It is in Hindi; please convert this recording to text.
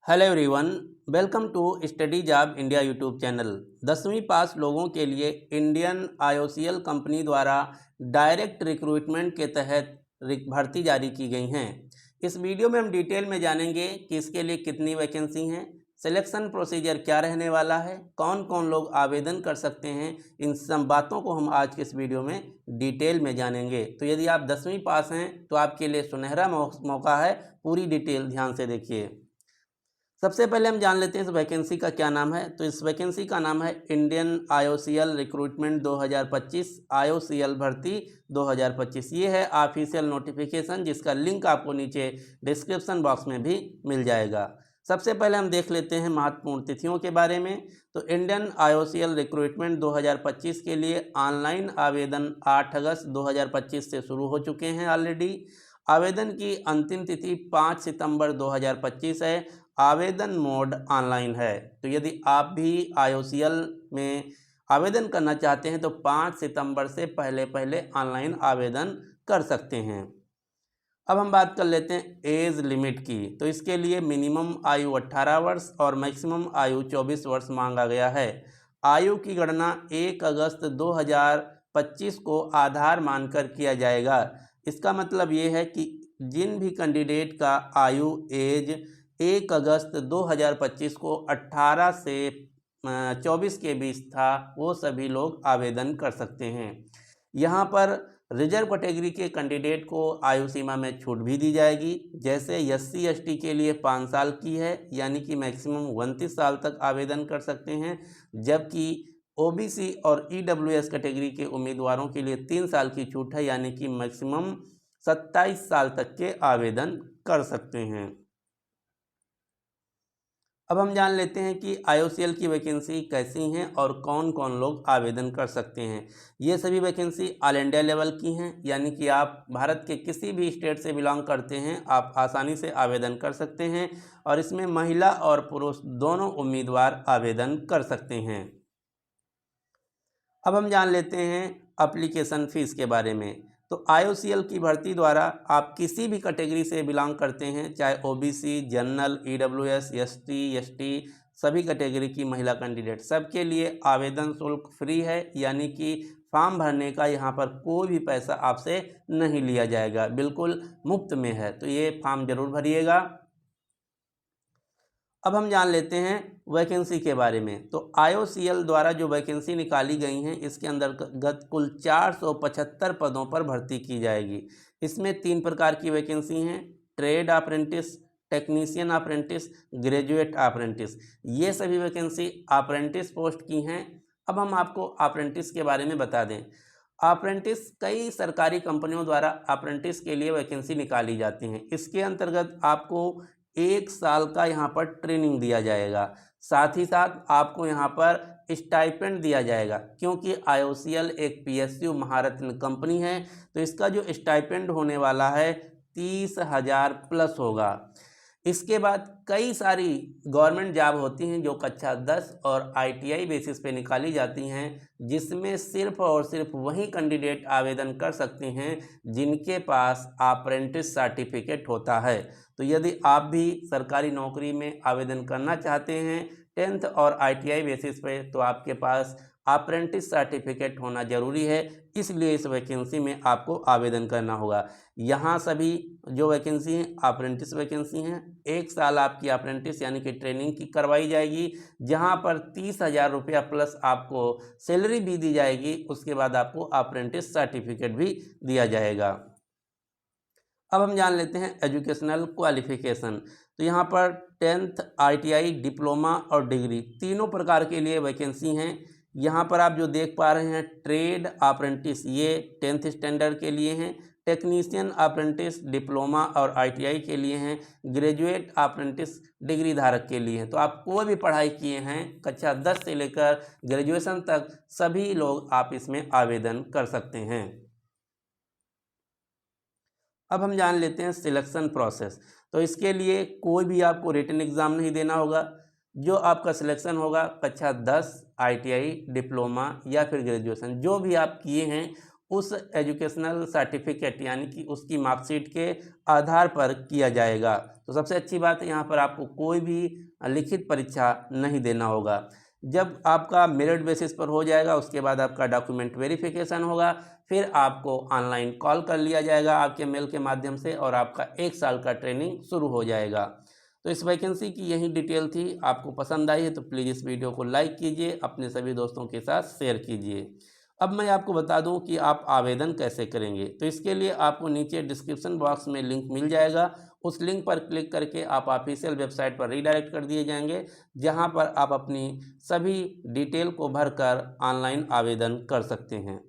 Hello everyone, welcome to study job India YouTube channel. 10वीं पास लोगों के लिए इंडियन आईओसीएल कंपनी द्वारा डायरेक्ट रिक्रूटमेंट के तहत भर्ती जारी की गई हैं। इस वीडियो में हम डिटेल में जानेंगे कि इसके लिए कितनी वैकेंसी हैं, सिलेक्शन प्रोसीजर क्या रहने वाला है, कौन कौन लोग आवेदन कर सकते हैं। इन सब बातों को हम आज के इस वीडियो में डिटेल में जानेंगे। तो यदि आप 10वीं पास हैं तो आपके लिए सुनहरा मौका है, पूरी डिटेल ध्यान से देखिए। सबसे पहले हम जान लेते हैं इस वैकेंसी का क्या नाम है। तो इस वैकेंसी का नाम है इंडियन आईओसीएल रिक्रूटमेंट 2025 आईओसीएल भर्ती 2025। ये है ऑफिशियल नोटिफिकेशन, जिसका लिंक आपको नीचे डिस्क्रिप्शन बॉक्स में भी मिल जाएगा। सबसे पहले हम देख लेते हैं महत्वपूर्ण तिथियों के बारे में। तो इंडियन आईओसीएल रिक्रूटमेंट 2025 के लिए ऑनलाइन आवेदन 8 अगस्त 2025 से शुरू हो चुके हैं ऑलरेडी। आवेदन की अंतिम तिथि 5 सितंबर 2025 है। आवेदन मोड ऑनलाइन है। तो यदि आप भी आईओसीएल में आवेदन करना चाहते हैं तो 5 सितंबर से पहले ऑनलाइन आवेदन कर सकते हैं। अब हम बात कर लेते हैं एज लिमिट की। तो इसके लिए मिनिमम आयु 18 वर्ष और मैक्सिमम आयु 24 वर्ष मांगा गया है। आयु की गणना 1 अगस्त 2025 को आधार मानकर किया जाएगा। इसका मतलब ये है कि जिन भी कैंडिडेट का आयु एज 1 अगस्त 2025 को 18 से 24 के बीच था, वो सभी लोग आवेदन कर सकते हैं। यहाँ पर रिजर्व कैटेगरी के कैंडिडेट को आयु सीमा में छूट भी दी जाएगी। जैसे एससी एसटी के लिए 5 साल की है, यानी कि मैक्सिमम 29 साल तक आवेदन कर सकते हैं। जबकि ओबीसी और ईडब्ल्यूएस कैटेगरी के उम्मीदवारों के लिए 3 साल की छूट है, यानी कि मैक्सिमम 27 साल तक के आवेदन कर सकते हैं। अब हम जान लेते हैं कि आईओसीएल की वैकेंसी कैसी हैं और कौन कौन लोग आवेदन कर सकते हैं। ये सभी वैकेंसी ऑल इंडिया लेवल की हैं, यानी कि आप भारत के किसी भी स्टेट से बिलोंग करते हैं, आप आसानी से आवेदन कर सकते हैं। और इसमें महिला और पुरुष दोनों उम्मीदवार आवेदन कर सकते हैं। अब हम जान लेते हैं एप्लीकेशन फ़ीस के बारे में। तो आईओसीएल की भर्ती द्वारा आप किसी भी कैटेगरी से बिलोंग करते हैं, चाहे ओबीसी, जनरल, ईडब्ल्यूएस, एसटी, सभी कैटेगरी की महिला कैंडिडेट, सबके लिए आवेदन शुल्क फ्री है, यानी कि फॉर्म भरने का यहाँ पर कोई भी पैसा आपसे नहीं लिया जाएगा, बिल्कुल मुफ्त में है। तो ये फॉर्म ज़रूर भरिएगा। अब हम जान लेते हैं वैकेंसी के बारे में। तो आईओसीएल द्वारा जो वैकेंसी निकाली गई हैं, इसके अंतर्गत कुल 475 पदों पर भर्ती की जाएगी। इसमें 3 प्रकार की वैकेंसी हैं: trade apprentice, technician apprentice, graduate apprentice. ये सभी वैकेंसी अप्रेंटिस पोस्ट की हैं। अब हम आपको अप्रेंटिस के बारे में बता दें। अप्रेंटिस कई सरकारी कंपनियों द्वारा अप्रेंटिस के लिए वैकेंसी निकाली जाती हैं। इसके अंतर्गत आपको 1 साल का यहाँ पर ट्रेनिंग दिया जाएगा। साथ ही साथ आपको यहाँ पर स्टाइपेंड दिया जाएगा, क्योंकि आईओसीएल एक पीएसयू महारत्न कंपनी है। तो इसका जो स्टाइपेंड होने वाला है 30,000 प्लस होगा। इसके बाद कई सारी गवर्नमेंट जॉब होती हैं जो कक्षा 10 और आईटीआई बेसिस पे निकाली जाती हैं, जिसमें सिर्फ और सिर्फ वही कैंडिडेट आवेदन कर सकते हैं जिनके पास अप्रेंटिस सर्टिफिकेट होता है। तो यदि आप भी सरकारी नौकरी में आवेदन करना चाहते हैं 10th और आईटीआई बेसिस पे, तो आपके पास अप्रेंटिस सर्टिफिकेट होना ज़रूरी है। इसलिए इस वैकेंसी में आपको आवेदन करना होगा। यहाँ सभी जो वैकेंसी हैं अप्रेंटिस वैकेंसी हैं। 1 साल आपकी अप्रेंटिस यानी कि ट्रेनिंग की करवाई जाएगी, जहाँ पर 30,000 रुपया प्लस आपको सैलरी भी दी जाएगी। उसके बाद आपको अप्रेंटिस सर्टिफिकेट भी दिया जाएगा। अब हम जान लेते हैं एजुकेशनल क्वालिफिकेशन। तो यहाँ पर 10th, आईटीआई, डिप्लोमा और डिग्री तीनों प्रकार के लिए वैकेंसी हैं। यहाँ पर आप जो देख पा रहे हैं ट्रेड अप्रेंटिस, ये 10th स्टैंडर्ड के लिए हैं। टेक्नीशियन अप्रेंटिस डिप्लोमा और आईटीआई के लिए हैं। ग्रेजुएट अप्रेंटिस डिग्री धारक के लिए हैं। तो आप कोई भी पढ़ाई किए हैं कक्षा 10 से लेकर ग्रेजुएशन तक, सभी लोग आप इसमें आवेदन कर सकते हैं। अब हम जान लेते हैं सिलेक्शन प्रोसेस। तो इसके लिए कोई भी आपको रिटन एग्ज़ाम नहीं देना होगा। जो आपका सिलेक्शन होगा कक्षा 10, आईटीआई, डिप्लोमा या फिर ग्रेजुएशन, जो भी आप किए हैं उस एजुकेशनल सर्टिफिकेट यानी कि उसकी मार्कशीट के आधार पर किया जाएगा। तो सबसे अच्छी बात है, यहाँ पर आपको कोई भी लिखित परीक्षा नहीं देना होगा। जब आपका मेरिट बेसिस पर हो जाएगा, उसके बाद आपका डॉक्यूमेंट वेरिफिकेशन होगा, फिर आपको ऑनलाइन कॉल कर लिया जाएगा आपके मेल के माध्यम से और आपका 1 साल का ट्रेनिंग शुरू हो जाएगा। तो इस वैकेंसी की यही डिटेल थी। आपको पसंद आई है तो प्लीज़ इस वीडियो को लाइक कीजिए, अपने सभी दोस्तों के साथ शेयर कीजिए। अब मैं आपको बता दूं कि आप आवेदन कैसे करेंगे। तो इसके लिए आपको नीचे डिस्क्रिप्शन बॉक्स में लिंक मिल जाएगा, उस लिंक पर क्लिक करके आप ऑफिशियल वेबसाइट पर रीडायरेक्ट कर दिए जाएंगे, जहां पर आप अपनी सभी डिटेल को भरकर ऑनलाइन आवेदन कर सकते हैं।